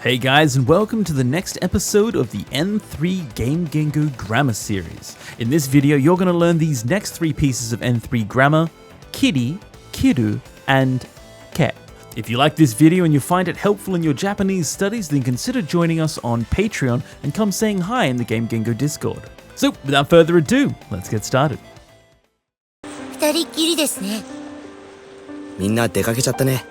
Hey guys, and welcome to the next episode of the N3 Game Gengo Grammar series. In this video, you're going to learn these next three pieces of N3 grammar: KIRI, KIRU, and KE. If you like this video and you find it helpful in your Japanese studies, then consider joining us on Patreon and come saying hi in the Game Gengo Discord. So, without further ado, let's get started. 二人っきりですね。みんな出かけちゃったね。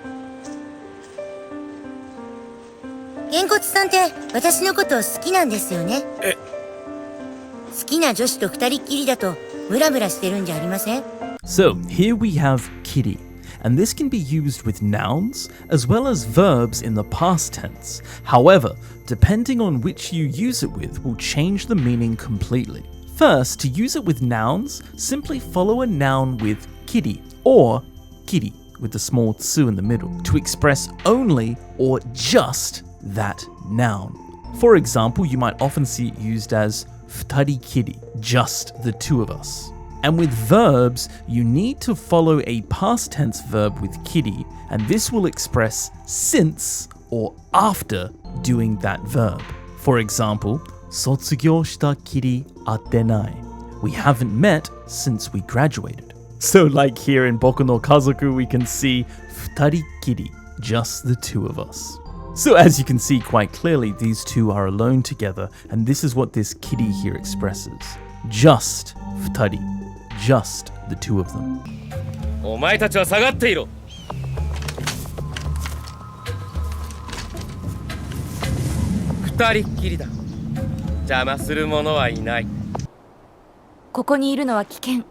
げんこつさんって私のこと好きなんですよね。好きな女子と二人っきりだとムラムラしてるんじゃありません？ So, here we have KIRI, and this can be used with nouns as well as verbs in the past tense. However, depending on which you use it with will change the meaning completely. First, to use it with nouns, simply follow a noun with kiri or kiri with the small tsu in the middle to express only or just that noun. For example, you might often see it used as futari kiri, just the two of us. And with verbs, you need to follow a past tense verb with kiri, and this will express since or after doing that verb. For example, 卒業したきり会ってない. We haven't met since we graduated. So like here in Boku no Kazoku, we can see 二人きり, just the two of us. So as you can see quite clearly, these two are alone together, and this is what this kiri here expresses. Just 二人, just the two of them. お前たちは下がっていろ。二人っきりだ。邪魔する者はいない。ここにいるのは危険。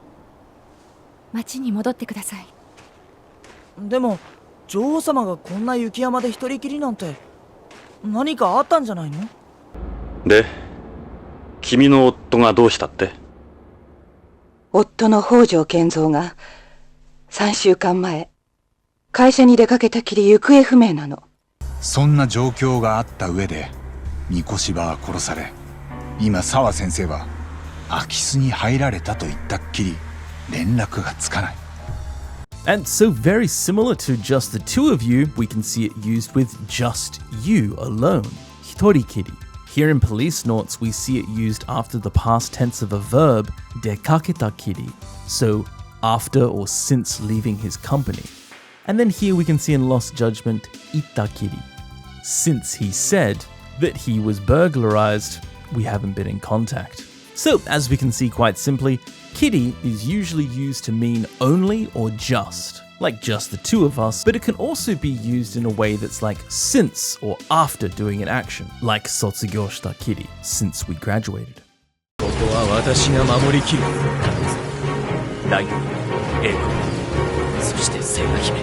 町に戻ってください。でも女王様がこんな雪山で一人きりなんて何かあったんじゃないの？で、君の夫がどうしたって？夫の北条健三が3週間前会社に出かけたきり行方不明なの。そんな状況があった上で三越場は殺され、今澤先生は空き巣に入られたと言ったっきり連絡がつかない。 And so very similar to just the two of you, we can see it used with just you alone, hitorikiri. Here in Policenaughts, we see it used after the past tense of a verb, dekaketa kiri, so after or since leaving his company. And then here we can see in Lost Judgement, itakiri, since he said that he was burglarized, we haven't been in contact. So, as we can see quite simply, kiri is usually used to mean only or just, like just the two of us, but it can also be used in a way that's like since or after doing an action, like 卒業したきり, since we graduated. ここは私が守りきる。ライト、エイコ、そしてセーラ姫。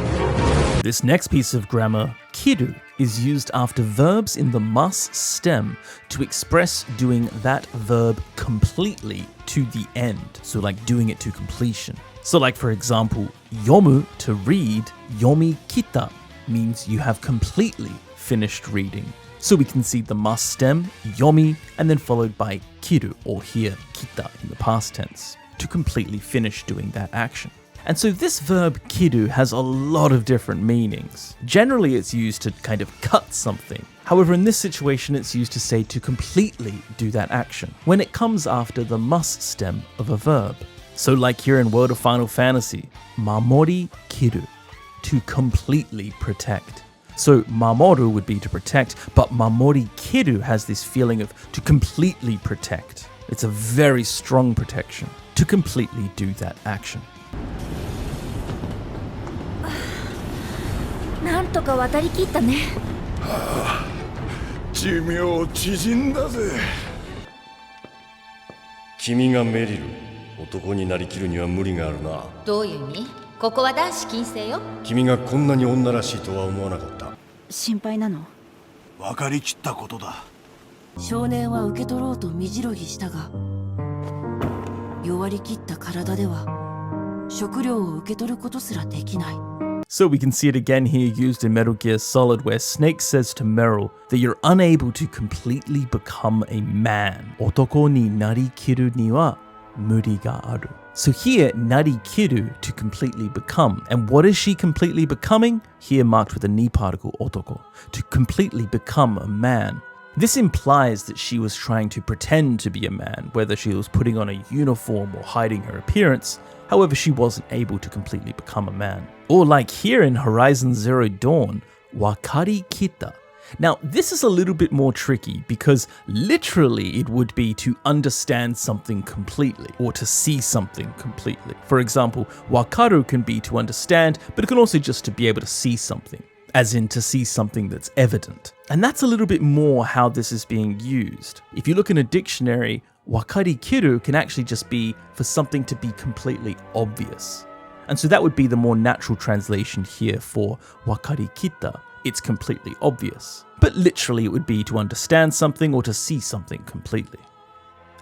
This next piece of grammar, kiru, is used after verbs in the must stem to express doing that verb completely to the end. So like doing it to completion. So like for example, yomu, to read, yomi kita, means you have completely finished reading. So we can see the must stem, yomi, and then followed by kiru, or here, kita in the past tense, to completely finish doing that action. And so this verb kiru has a lot of different meanings. Generally, it's used to kind of cut something. However, in this situation, it's used to say to completely do that action, when it comes after the must stem of a verb. So like here in World of Final Fantasy, mamori kiru, to completely protect. So mamoru would be to protect, but mamori kiru has this feeling of to completely protect. It's a very strong protection, to completely do that action. なんとか渡りきったね。はあ、寿命縮んだぜ。君がメリル、男になりきるには無理があるな。どういう意味？ここは男子禁制よ。君がこんなに女らしいとは思わなかった。心配なの？分かりきったことだ。少年は受け取ろうと身じろぎしたが、弱りきった体では食料を受け取ることすらできない。 So we can see it again here used in Metal Gear Solid, where Snake says to Meryl that you're unable to completely become a man. 男になりきるには無理がある. So here, nari kiru, to completely become. And what is she completely becoming? Here marked with a ni particle, otoko, to completely become a man. This implies that she was trying to pretend to be a man, whether she was putting on a uniform or hiding her appearance. However, she wasn't able to completely become a man. Or like here in Horizon Zero Dawn, wakari kita. Now, this is a little bit more tricky because literally it would be to understand something completely or to see something completely. For example, wakaru can be to understand, but it can also just to be able to see something, as in to see something that's evident. And that's a little bit more how this is being used. If you look in a dictionary, wakari kiru can actually just be for something to be completely obvious. And so that would be the more natural translation here for wakari kita. It's completely obvious. But literally it would be to understand something or to see something completely.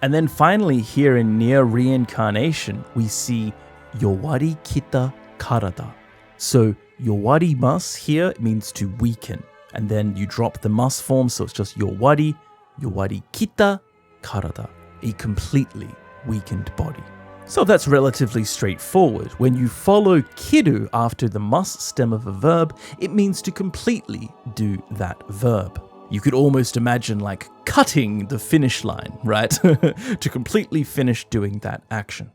And then finally here in Nier Reincarnation, we see yowari kita karada. So yowari mas here means to weaken. And then you drop the mas form, so it's just yowari kita karada, a completely weakened body. So that's relatively straightforward. When you follow kiru after the mas stem of a verb, it means to completely do that verb. You could almost imagine like cutting the finish line, right? To completely finish doing that action.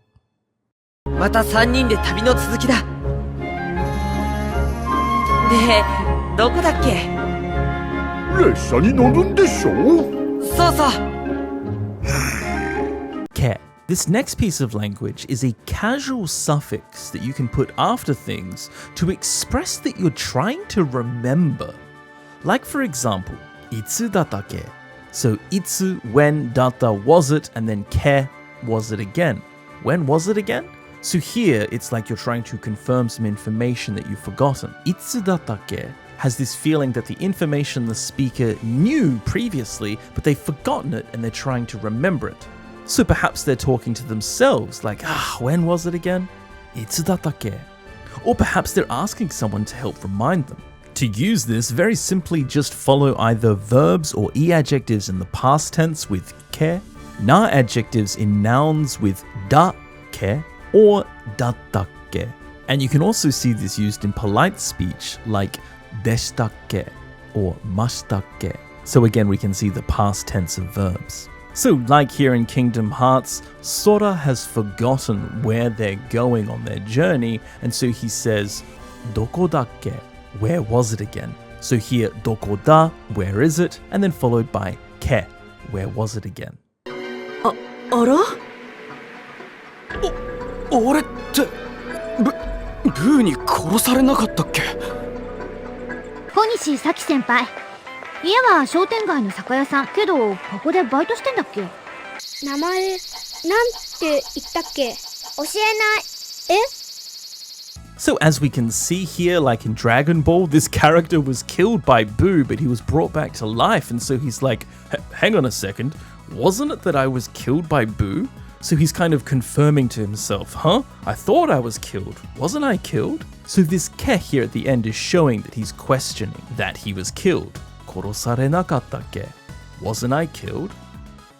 また3人で旅の続きだ。で、どこだっけ？列車に乗るんでしょ？そうそう。Ke. This next piece of language is a casual suffix that you can put after things to express that you're trying to remember. Like for example, itsu datake. So itsu, when, data, was it, and then ke, was it again. When was it again? So here, it's like you're trying to confirm some information that you've forgotten. Itsu datake has this feeling that the information the speaker knew previously, but they've forgotten it and they're trying to remember it. So perhaps they're talking to themselves, like, when was it again? Itsu datake. Or perhaps they're asking someone to help remind them. To use this, very simply just follow either verbs or e-adjectives in the past tense with ke, na adjectives in nouns with da ke, or dattake. And you can also see this used in polite speech like deshitakke or mashitakke. So again, we can see the past tense of verbs. So like here in Kingdom Hearts, Sora has forgotten where they're going on their journey, and so he says, Doko dakke? Where was it again? So here, doko da, where is it? And then followed by ke, where was it again? あら？俺って、ブーに殺されなかったっけ？小西咲先輩。家は商店街の酒屋さんけどここでバイトしてんだっけ？名前なんて言ったっけ？教えない。え？ So as we can see here, like in Dragon Ball, this character was killed by Boo, but he was brought back to life, and so he's like, hang on a second, wasn't it that I was killed by Boo? So he's kind of confirming to himself, I thought I was killed, wasn't I killed? So this ke here at the end is showing that he's questioning that he was killed. Korosare nakatakke? Wasn't I killed?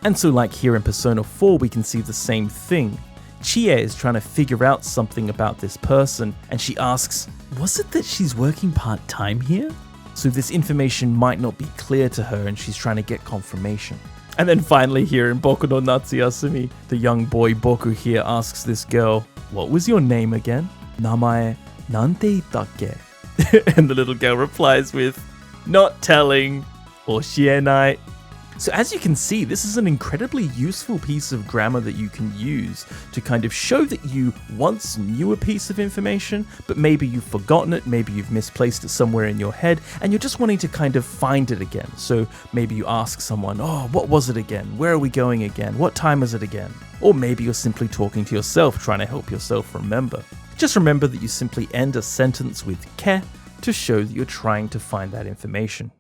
And so like here in Persona 4, we can see the same thing. Chie is trying to figure out something about this person, and she asks, was it that she's working part-time here? So this information might not be clear to her, and she's trying to get confirmation. And then finally here in Boku no Natsuyasumi, the young boy Boku here asks this girl, what was your name again? Namae nante itakke? And the little girl replies with, not telling, oshienai. So as you can see, this is an incredibly useful piece of grammar that you can use to kind of show that you once knew a piece of information, but maybe you've forgotten it, maybe you've misplaced it somewhere in your head, and you're just wanting to kind of find it again. So maybe you ask someone, what was it again? Where are we going again? What time is it again? Or maybe you're simply talking to yourself, trying to help yourself remember. Just remember that you simply end a sentence with ke to show that you're trying to find that information.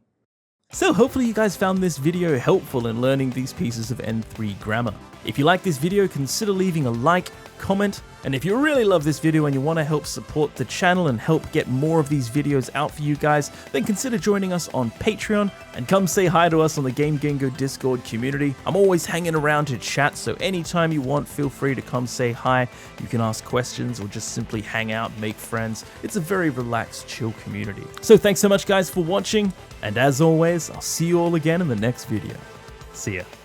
So hopefully you guys found this video helpful in learning these pieces of N3 grammar. If you like this video, consider leaving a like, comment. And if you really love this video and you want to help support the channel and help get more of these videos out for you guys, then consider joining us on Patreon and come say hi to us on the Game Gengo Discord community. I'm always hanging around to chat, so anytime you want, feel free to come say hi. You can ask questions or just simply hang out, make friends. It's a very relaxed, chill community. So thanks so much guys for watching, and as always, I'll see you all again in the next video. See ya.